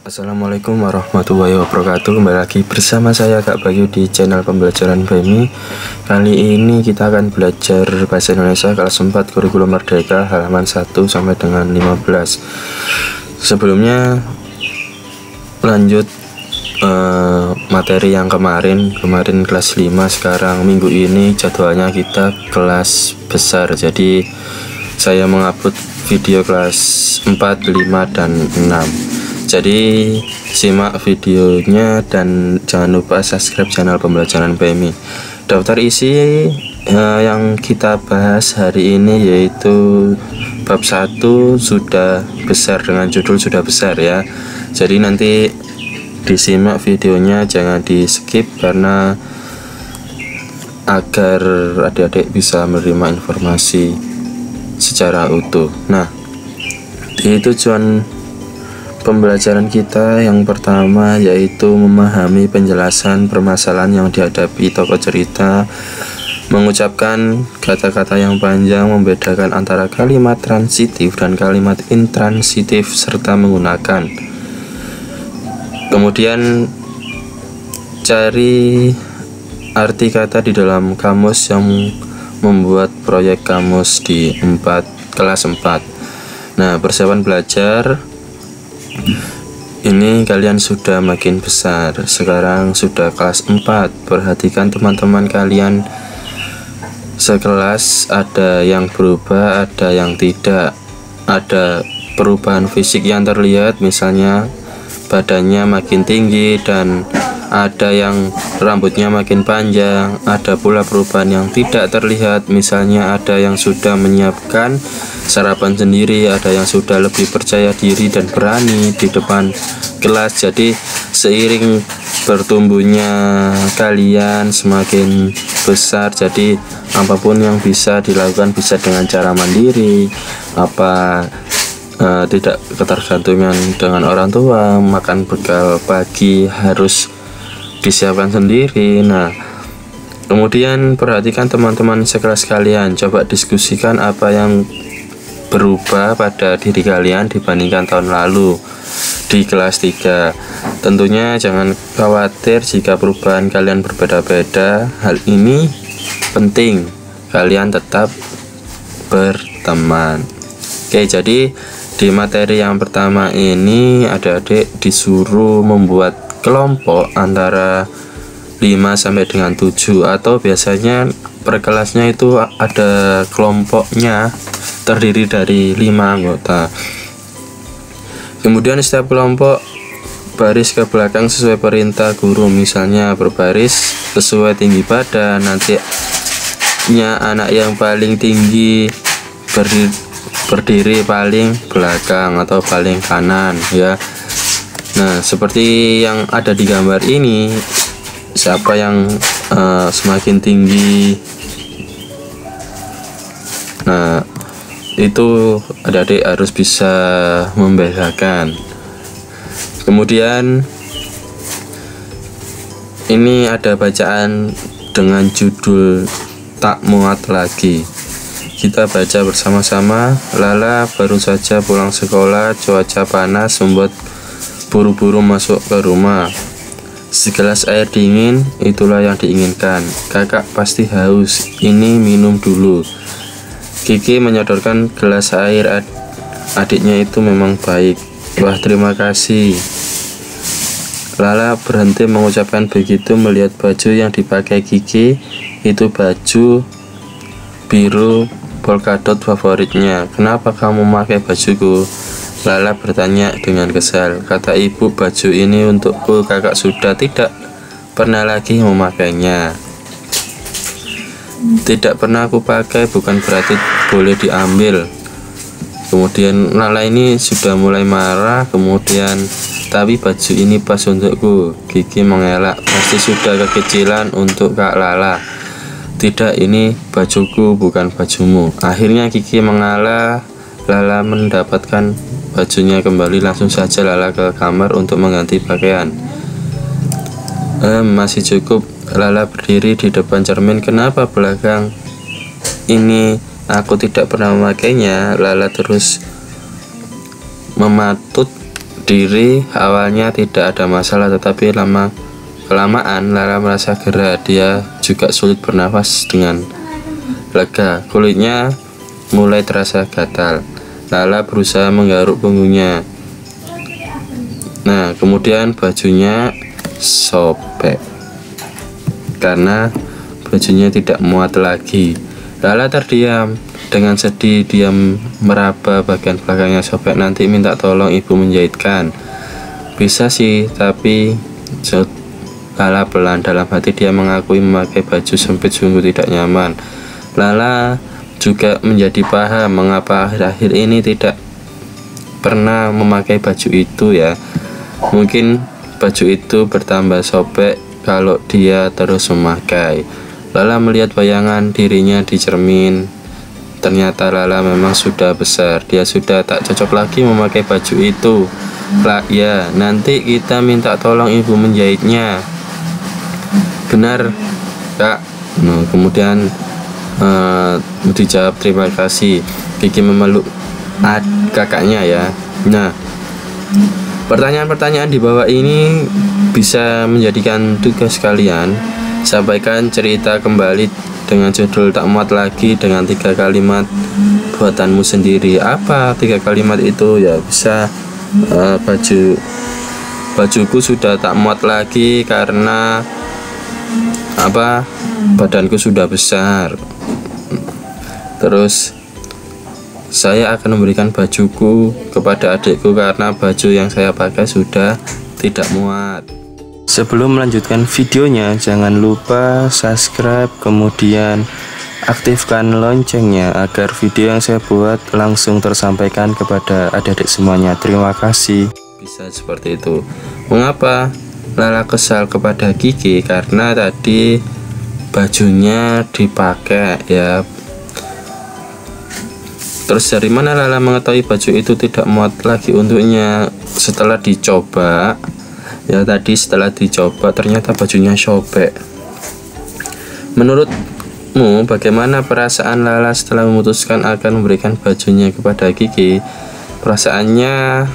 Assalamualaikum warahmatullahi wabarakatuh. Kembali lagi bersama saya Kak Bayu di channel pembelajaran BMI. Kali ini kita akan belajar bahasa Indonesia kelas 4 kurikulum merdeka halaman 1 sampai dengan 15. Sebelumnya lanjut materi yang kemarin kelas 5, sekarang minggu ini jadwalnya kita kelas besar. Jadi saya mengupload video kelas 4, 5, dan 6. Jadi simak videonya dan jangan lupa subscribe channel pembelajaran BMI. Daftar isi yang kita bahas hari ini yaitu bab 1 sudah besar, dengan judul sudah besar ya. Jadi nanti disimak videonya, jangan di skip karena agar adik-adik bisa menerima informasi secara utuh. Nah, di tujuan pembelajaran kita yang pertama yaitu memahami penjelasan permasalahan yang dihadapi tokoh cerita, mengucapkan kata-kata yang panjang, membedakan antara kalimat transitif dan kalimat intransitif, serta menggunakan. Kemudian cari arti kata di dalam kamus yang membuat proyek kamus di kelas 4. Nah, persiapan belajar. Ini kalian sudah makin besar, sekarang sudah kelas 4. Perhatikan teman-teman kalian sekelas, ada yang berubah, ada yang tidak. Ada perubahan fisik yang terlihat, misalnya badannya makin tinggi, dan ada yang rambutnya makin panjang. Ada pula perubahan yang tidak terlihat, misalnya ada yang sudah menyiapkan sarapan sendiri, ada yang sudah lebih percaya diri dan berani di depan kelas. Jadi seiring bertumbuhnya kalian semakin besar, jadi apapun yang bisa dilakukan bisa dengan cara mandiri, tidak ketergantungan dengan orang tua. Makan bekal pagi harus disiapkan sendiri. Nah, kemudian perhatikan teman-teman sekelas kalian, coba diskusikan apa yang berubah pada diri kalian dibandingkan tahun lalu di kelas 3. Tentunya jangan khawatir jika perubahan kalian berbeda-beda. Hal ini penting, kalian tetap berteman. Oke, jadi di materi yang pertama ini adik-adik disuruh membuat kelompok antara 5 sampai dengan 7, atau biasanya per kelasnya itu ada kelompoknya terdiri dari 5 anggota. Kemudian setiap kelompok baris ke belakang sesuai perintah guru, misalnya berbaris sesuai tinggi badan. Nantinya anak yang paling tinggi berdiri paling belakang atau paling kanan ya. Nah, seperti yang ada di gambar ini, siapa yang semakin tinggi, nah itu adik-adik harus bisa membedakan. Kemudian ini ada bacaan dengan judul tak muat lagi. Kita baca bersama-sama. Lala baru saja pulang sekolah, cuaca panas membuat buru-buru masuk ke rumah. Segelas air dingin, itulah yang diinginkan. Kakak pasti haus, ini minum dulu. Kiki menyodorkan gelas air. Adiknya itu memang baik. Wah, terima kasih. Lala berhenti mengucapkan begitu melihat baju yang dipakai Kiki. Itu baju biru polkadot favoritnya. Kenapa kamu memakai bajuku? Lala bertanya dengan kesal. Kata ibu, baju ini untukku, kakak sudah tidak pernah lagi memakainya. Tidak pernah aku pakai bukan berarti boleh diambil. Kemudian Lala ini sudah mulai marah. Kemudian, tapi baju ini pas untukku. Kiki mengelak. Pasti sudah kekecilan untuk Kak Lala. Tidak, ini bajuku bukan bajumu. Akhirnya Kiki mengalah. Lala mendapatkan bajunya kembali. Langsung saja Lala ke kamar untuk mengganti pakaian. Masih cukup. Lala berdiri di depan cermin. Kenapa belakang ini aku tidak pernah memakainya? Lala terus mematut diri. Awalnya tidak ada masalah, tetapi kelamaan Lala merasa gerah. Dia juga sulit bernafas dengan lega. Kulitnya mulai terasa gatal. Lala berusaha menggaruk punggungnya. Nah, kemudian bajunya sobek karena bajunya tidak muat lagi. Lala terdiam. Dengan sedih dia meraba bagian belakangnya sobek. Nanti minta tolong ibu menjahitkan. Bisa sih, tapi Lala pelan. Dalam hati dia mengakui memakai baju sempit sungguh tidak nyaman. Lala juga menjadi paham mengapa akhir-akhir ini tidak pernah memakai baju itu ya. Mungkin baju itu bertambah sobek kalau dia terus memakai. Lala melihat bayangan dirinya di cermin. Ternyata Lala memang sudah besar. Dia sudah tak cocok lagi memakai baju itu. Ya, nanti kita minta tolong ibu menjahitnya. Benar, Kak. Nah, kemudian dijawab terima kasih. Kiki memeluk kakaknya ya. Nah, pertanyaan-pertanyaan di bawah ini bisa menjadikan tugas kalian. Sampaikan cerita kembali dengan judul tak muat lagi dengan 3 kalimat buatanmu sendiri. Apa 3 kalimat itu? Ya bisa bajuku sudah tak muat lagi karena apa? Badanku sudah besar. Terus saya akan memberikan bajuku kepada adikku karena baju yang saya pakai sudah tidak muat. Sebelum melanjutkan videonya, jangan lupa subscribe, kemudian aktifkan loncengnya agar video yang saya buat langsung tersampaikan kepada adik-adik semuanya. Terima kasih. Bisa seperti itu. Mengapa Lala kesal kepada Kiki? Karena tadi bajunya dipakai ya. Terus dari mana Lala mengetahui baju itu tidak muat lagi untuknya? Setelah dicoba ya, tadi setelah dicoba ternyata bajunya sobek. Menurutmu bagaimana perasaan Lala setelah memutuskan akan memberikan bajunya kepada Kiki? Perasaannya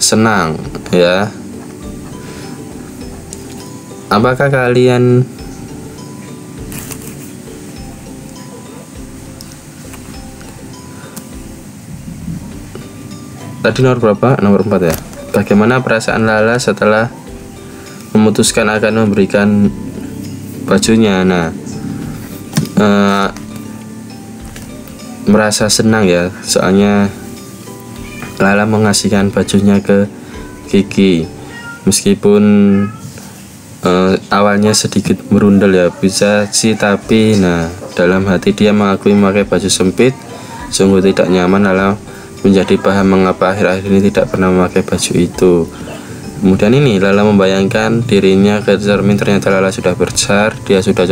senang ya. Apakah kalian tadi nomor berapa? Nomor 4 ya. Bagaimana perasaan Lala setelah memutuskan akan memberikan bajunya? Nah, merasa senang ya, soalnya Lala mengasihkan bajunya ke Kiki. Meskipun awalnya sedikit merundel ya, bisa sih, tapi nah dalam hati dia mengakui memakai baju sempit sungguh tidak nyaman. Lala menjadi paham mengapa akhir-akhir ini tidak pernah memakai baju itu. Kemudian ini Lala membayangkan dirinya ke cermin. Ternyata Lala sudah besar. Dia sudah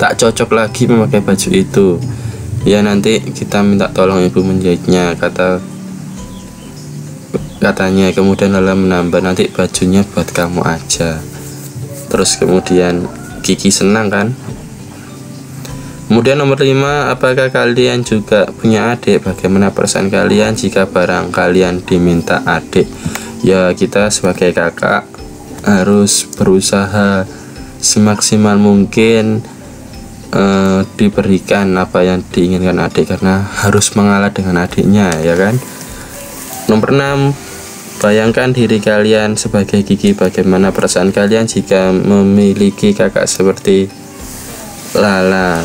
tak cocok lagi memakai baju itu. Ya, nanti kita minta tolong ibu menjahitnya, katanya. Kemudian Lala menambah, nanti bajunya buat kamu aja. Terus kemudian Kiki senang kan. Kemudian nomor 5, apakah kalian juga punya adik? Bagaimana perasaan kalian jika barang kalian diminta adik? Ya, kita sebagai kakak harus berusaha semaksimal mungkin diberikan apa yang diinginkan adik, karena harus mengalah dengan adiknya ya kan. Nomor 6, bayangkan diri kalian sebagai Kiki. Bagaimana perasaan kalian jika memiliki kakak seperti Lala?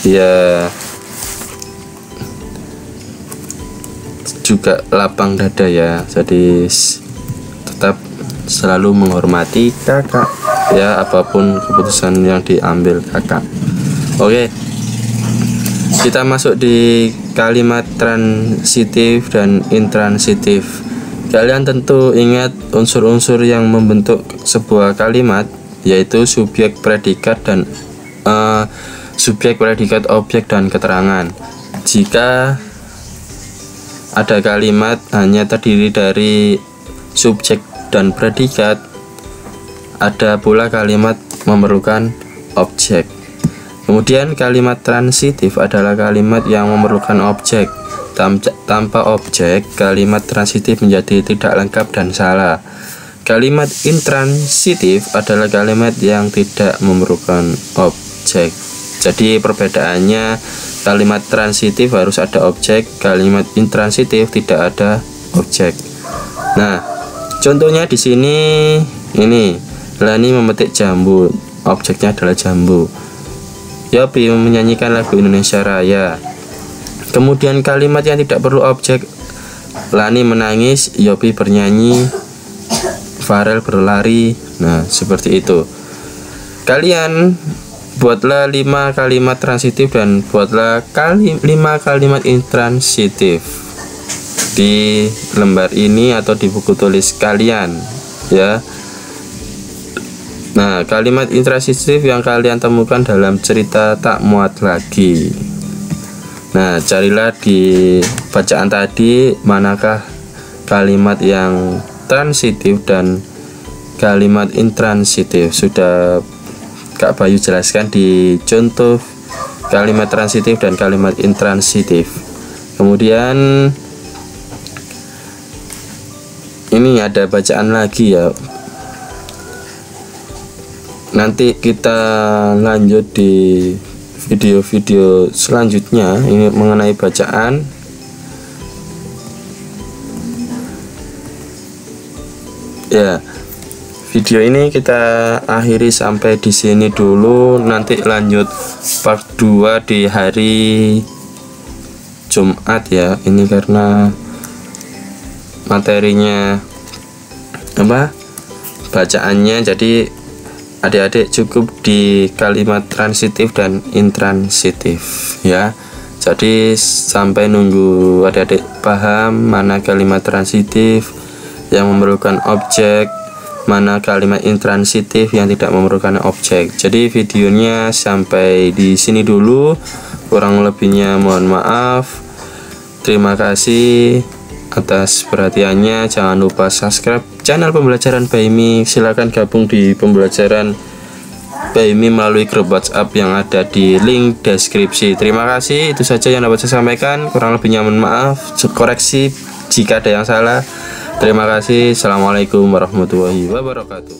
Ya, juga lapang dada ya. Jadi tetap selalu menghormati kakak ya, apapun keputusan yang diambil kakak. Oke, kita masuk di kalimat transitif dan intransitif. Kalian tentu ingat unsur-unsur yang membentuk sebuah kalimat, yaitu subjek, predikat, dan subjek, predikat, objek, dan keterangan. Jika ada kalimat hanya terdiri dari subjek dan predikat, ada pula kalimat memerlukan objek. Kemudian kalimat transitif adalah kalimat yang memerlukan objek. Tanpa objek, kalimat transitif menjadi tidak lengkap dan salah. Kalimat intransitif adalah kalimat yang tidak memerlukan objek. Jadi perbedaannya, kalimat transitif harus ada objek, kalimat intransitif tidak ada objek. Nah, contohnya di sini ini, Lani memetik jambu, objeknya adalah jambu. Yopi menyanyikan lagu Indonesia Raya. Kemudian kalimat yang tidak perlu objek, Lani menangis, Yopi bernyanyi, Farel berlari. Nah, seperti itu. Kalian buatlah 5 kalimat transitif dan buatlah 5 kalimat intransitif di lembar ini atau di buku tulis kalian, ya. Nah, kalimat intransitif yang kalian temukan dalam cerita Tak Muat Lagi. Nah, carilah di bacaan tadi manakah kalimat yang transitif dan kalimat intransitif. Sudah Kak Bayu jelaskan di contoh kalimat transitif dan kalimat intransitif. Kemudian ini ada bacaan lagi ya. Nanti kita lanjut di video-video selanjutnya ini mengenai bacaan. Ya, video ini kita akhiri sampai di sini dulu. Nanti lanjut part 2 di hari Jumat ya. Ini karena materinya bacaannya, jadi adik-adik cukup di kalimat transitif dan intransitif ya. Jadi sampai nunggu adik-adik paham mana kalimat transitif yang memerlukan objek, mana kalimat intransitif yang tidak memerlukan objek. Jadi videonya sampai di sini dulu, kurang lebihnya mohon maaf. Terima kasih atas perhatiannya. Jangan lupa subscribe channel pembelajaran Baimi. Silakan gabung di pembelajaran Baimi melalui grup WhatsApp yang ada di link deskripsi. Terima kasih, itu saja yang dapat saya sampaikan. Kurang lebihnya mohon maaf, koreksi jika ada yang salah. Terima kasih. Assalamualaikum warahmatullahi wabarakatuh.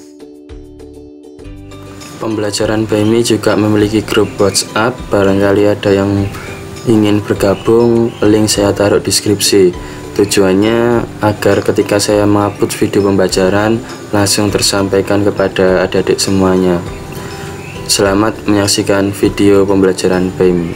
Pembelajaran Baimi juga memiliki grup WhatsApp. Barangkali ada yang ingin bergabung, link saya taruh di deskripsi. Tujuannya agar ketika saya mengupload video pembelajaran langsung tersampaikan kepada adik-adik semuanya. Selamat menyaksikan video pembelajaran Baimi.